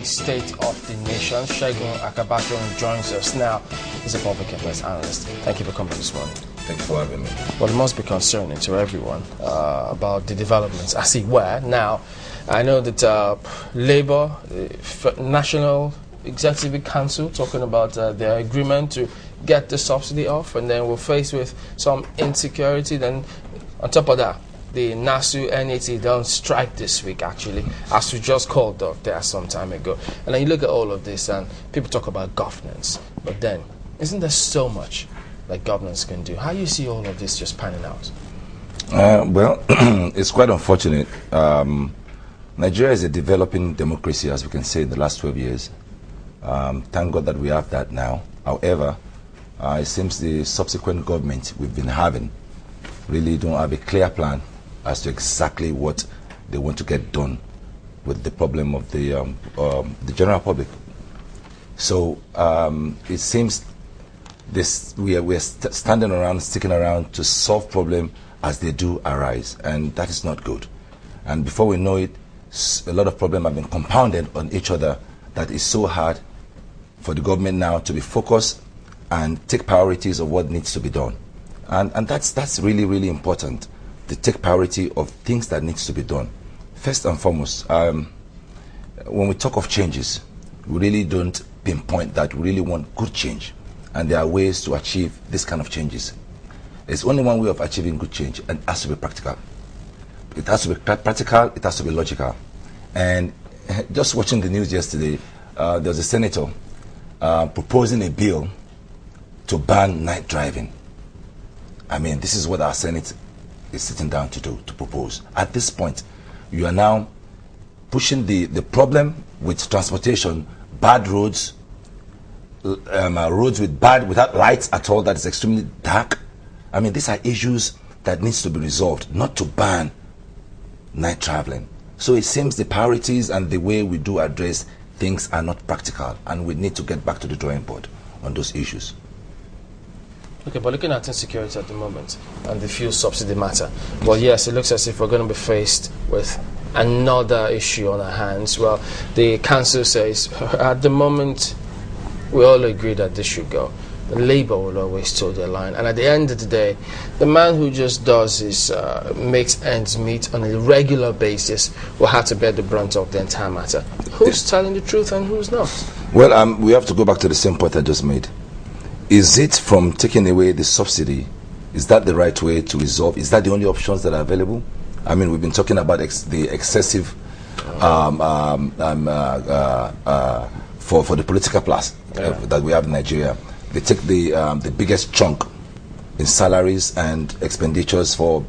State of the Nation. Bashorun joins us now. He's a public affairs analyst. Thank you for coming this morning. Thank you for having me. Well, it must be concerning to everyone about the developments, as it were. Now, I know that Labour, National Executive Council, talking about their agreement to get the subsidy off, and then we're faced with some insecurity. Then, on top of that, the NASU NAT don't strike this week, actually, as we just called up there some time ago. And then you look at all of this, and people talk about governance. But then, isn't there so much that governance can do? How do you see all of this just panning out? Well, it's quite unfortunate. Nigeria is a developing democracy, as we can say, in the last 12 years. Thank God that we have that now. However, it seems the subsequent government we've been having really don't have a clear plan as to exactly what they want to get done with the problem of the general public. So it seems we're standing around, sticking around to solve problems as they do arise, and that is not good. And before we know it, a lot of problems have been compounded on each other that is so hard for the government now to be focused and take priorities of what needs to be done. And that's really, really important, to take priority of things that needs to be done. First and foremost, when we talk of changes, we really don't pinpoint that we really want good change. And there are ways to achieve this kind of changes. There's only one way of achieving good change, and it has to be practical. It has to be practical, it has to be logical. And just watching the news yesterday, there was a senator proposing a bill to ban night driving. I mean, this is what our Senate is sitting down to do, to propose. At this point, you are now pushing the problem with transportation, bad roads, roads without lights at all, that is extremely dark. I mean, these are issues that needs to be resolved, not to ban night traveling. So it seems the priorities and the way we do address things are not practical, and we need to get back to the drawing board on those issues. Okay, but looking at insecurity at the moment and the fuel subsidy matter, well, yes, it looks as if we're going to be faced with another issue on our hands. Well, the council says at the moment we all agree that this should go. Labour will always toe their line, and at the end of the day, the man who just does his makes ends meet on a regular basis will have to bear the brunt of the entire matter. Who's telling the truth and who's not? Well, we have to go back to the same point I just made. Is it from taking away the subsidy? Is that the right way to resolve? Is that the only options that are available? I mean, we've been talking about the excessive for the political class that we have in Nigeria. They take the biggest chunk in salaries and expenditures for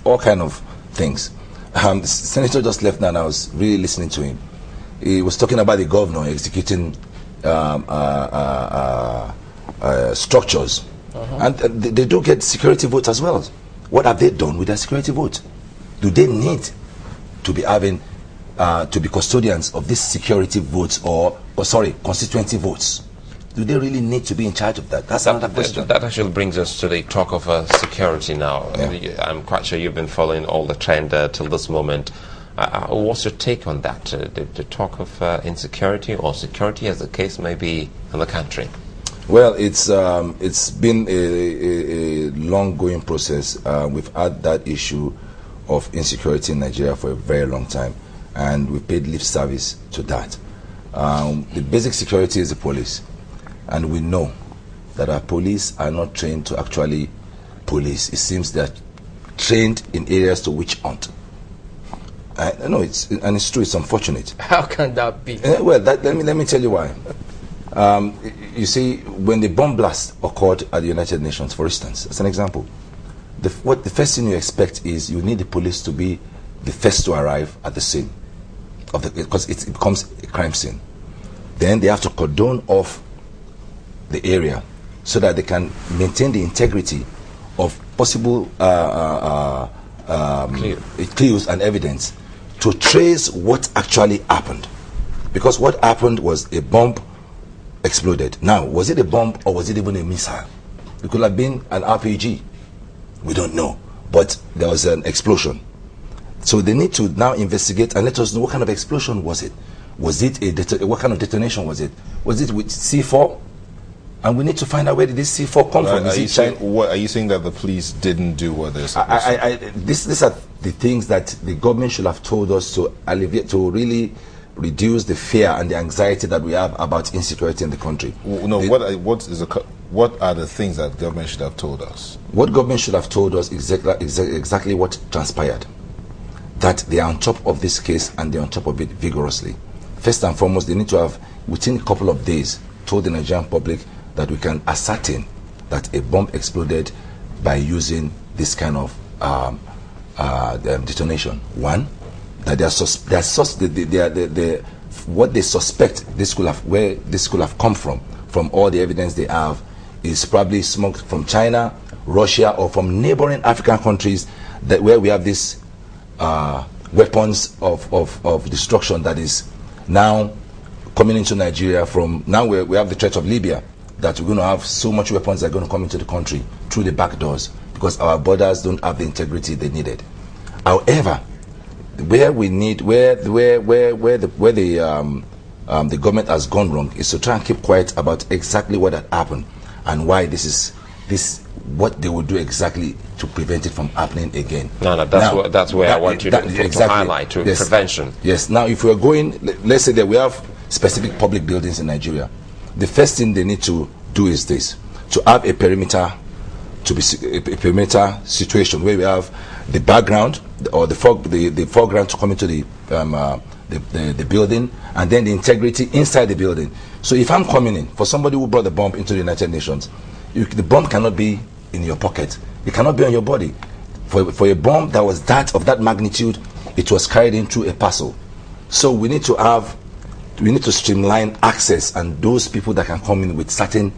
all kind of things. The senator just left now, and I was really listening to him. He was talking about the governor executing structures, and they do get security votes as well. What have they done with their security vote? Do they need to be having to be custodians of these security votes, or constituency votes? Do they really need to be in charge of that? That's another question. That actually brings us to the talk of security now. Yeah. I'm quite sure you've been following all the trend till this moment. What's your take on that? The talk of insecurity or security, as the case may be, in the country? Well, it's been a long-going process. We've had that issue of insecurity in Nigeria for a very long time, and we paid lip service to that. The basic security is the police, and we know that our police are not trained to actually police. It seems they're trained in areas to witch hunt. No, it's true. It's unfortunate. How can that be? Well, let me tell you why. You see, when the bomb blast occurred at the United Nations, for instance, as an example, the first thing you expect is you need the police to be the first to arrive at the scene because it becomes a crime scene. Then they have to cordon off the area so that they can maintain the integrity of possible clues and evidence to trace what actually happened. Because what happened was a bomb exploded. Now, was it a bomb or was it even a missile? It could have been an RPG. We don't know. But there was an explosion. So they need to now investigate and let us know what kind of explosion was it. Was it what kind of detonation was it? Was it with C4? And we need to find out where did this C4 come from. Are you saying that the police didn't do what they're supposed to? These are the things that the government should have told us to alleviate, to really reduce the fear and the anxiety that we have about insecurity in the country. No, what are the things that government should have told us? What government should have told us exactly what transpired. That they are on top of this case and they are on top of it vigorously. First and foremost, they need to have, within a couple of days, told the Nigerian public that we can ascertain that a bomb exploded by using this kind of detonation. One, that what they suspect where this could have come from all the evidence they have, is probably smoke from China, Russia, or from neighboring African countries where we have these weapons of destruction that is now coming into Nigeria from, now we have the threat of Libya, that we're going to have so much weapons that are going to come into the country through the back doors because our borders don't have the integrity they needed. However, where the government has gone wrong is to try and keep quiet about exactly what had happened and why what they will do exactly to prevent it from happening again. That's where I want you to highlight prevention. Yes. Now, if we're going, let's say that we have specific public buildings in Nigeria, the first thing they need to do is this: to have a perimeter, a perimeter situation where we have the background or the foreground to come into the building, and then the integrity inside the building. So if I'm coming in, for somebody who brought the bomb into the United Nations, the bomb cannot be in your pocket. It cannot be on your body. For a bomb that was of that magnitude, it was carried in through a parcel. So we need to streamline access, and those people that can come in with certain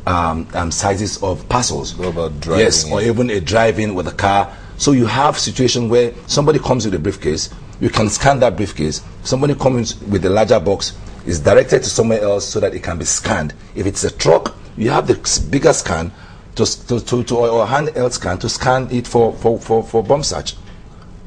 sizes of parcels. What about driving? Yes, or even a drive-in with a car. So you have situation where somebody comes with a briefcase, you can scan that briefcase. Somebody comes with a larger box, is directed to somewhere else so that it can be scanned. If it's a truck, you have the bigger scan or handheld scan to scan it for bomb search.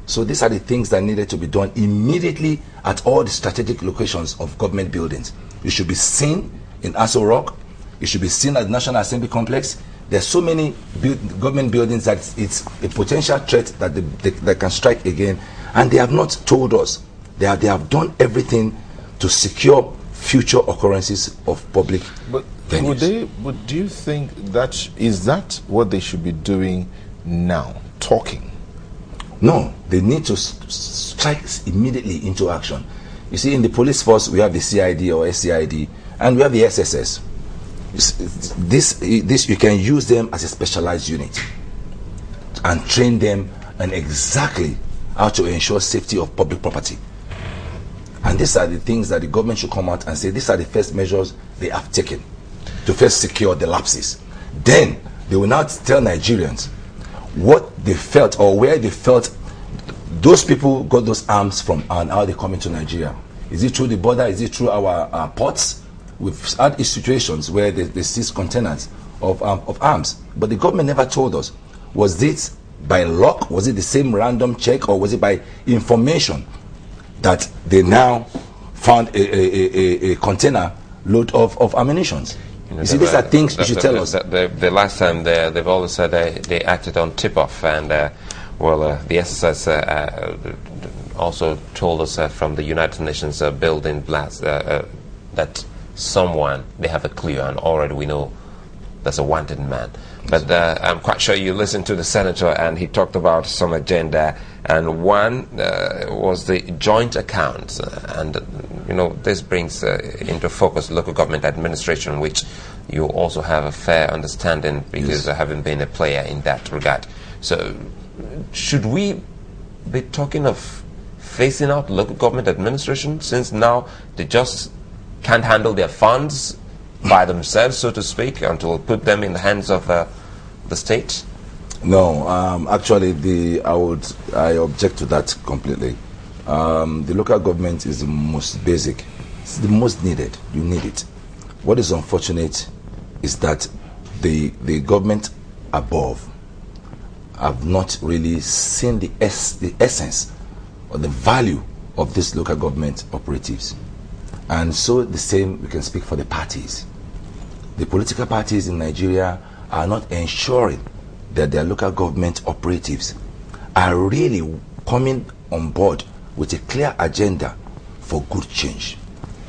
So these are the things that needed to be done immediately at all the strategic locations of government buildings. You should be seen in Aso Rock. You should be seen at the National Assembly Complex. There are so many government buildings that it's a potential threat that they can strike again, and they have not told us. They have done everything to secure future occurrences of public venues. But do you think is that what they should be doing now? Talking? No, they need to strike immediately into action. You see, in the police force, we have the CID or SCID, and we have the SSS. This you can use them as a specialized unit and train them on exactly how to ensure safety of public property. And these are the things that the government should come out and say, these are the first measures they have taken to first secure the lapses. Then they will now tell Nigerians what they felt or where they felt those people got those arms from and how they come into Nigeria. Is it through the border? Is it through our ports? We've had situations where they seize containers of arms, but the government never told us. Was it by luck? Was it the same random check, or was it by information that they now found a container load of ammunition? You see, these are things you should tell us. The last time they've always said they acted on tip-off, and the SSS also told us from the United Nations building blast that someone, they have a clue, and already we know there's a wanted man. But I'm quite sure you listened to the senator, and he talked about some agenda, and one was the joint accounts, and this brings into focus local government administration, which you also have a fair understanding because having been a player in that regard. So should we be talking of phasing out local government administration, since now they just can't handle their funds by themselves, so to speak, until put them in the hands of the state? No, actually, I object to that completely. The local government is the most basic. It's the most needed. You need it. What is unfortunate is that the government above have not really seen the essence or the value of these local government operatives. And so the same, we can speak for the parties. The political parties in Nigeria are not ensuring that their local government operatives are really coming on board with a clear agenda for good change.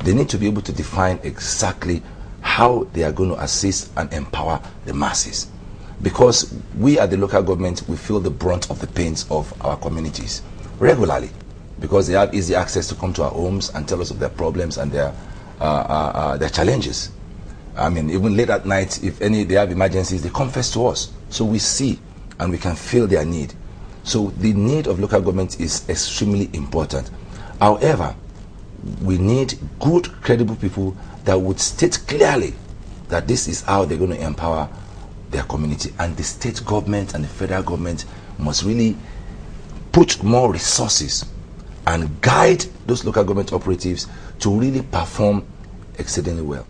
They need to be able to define exactly how they are going to assist and empower the masses. Because we at the local government, we feel the brunt of the pains of our communities regularly, because they have easy access to come to our homes and tell us of their problems and their challenges. I mean, even late at night, if they have emergencies, they confess to us. So we see and we can feel their need. So the need of local government is extremely important. However, we need good, credible people that would state clearly that this is how they're going to empower their community. And the state government and the federal government must really put more resources and guide those local government operatives to really perform exceedingly well.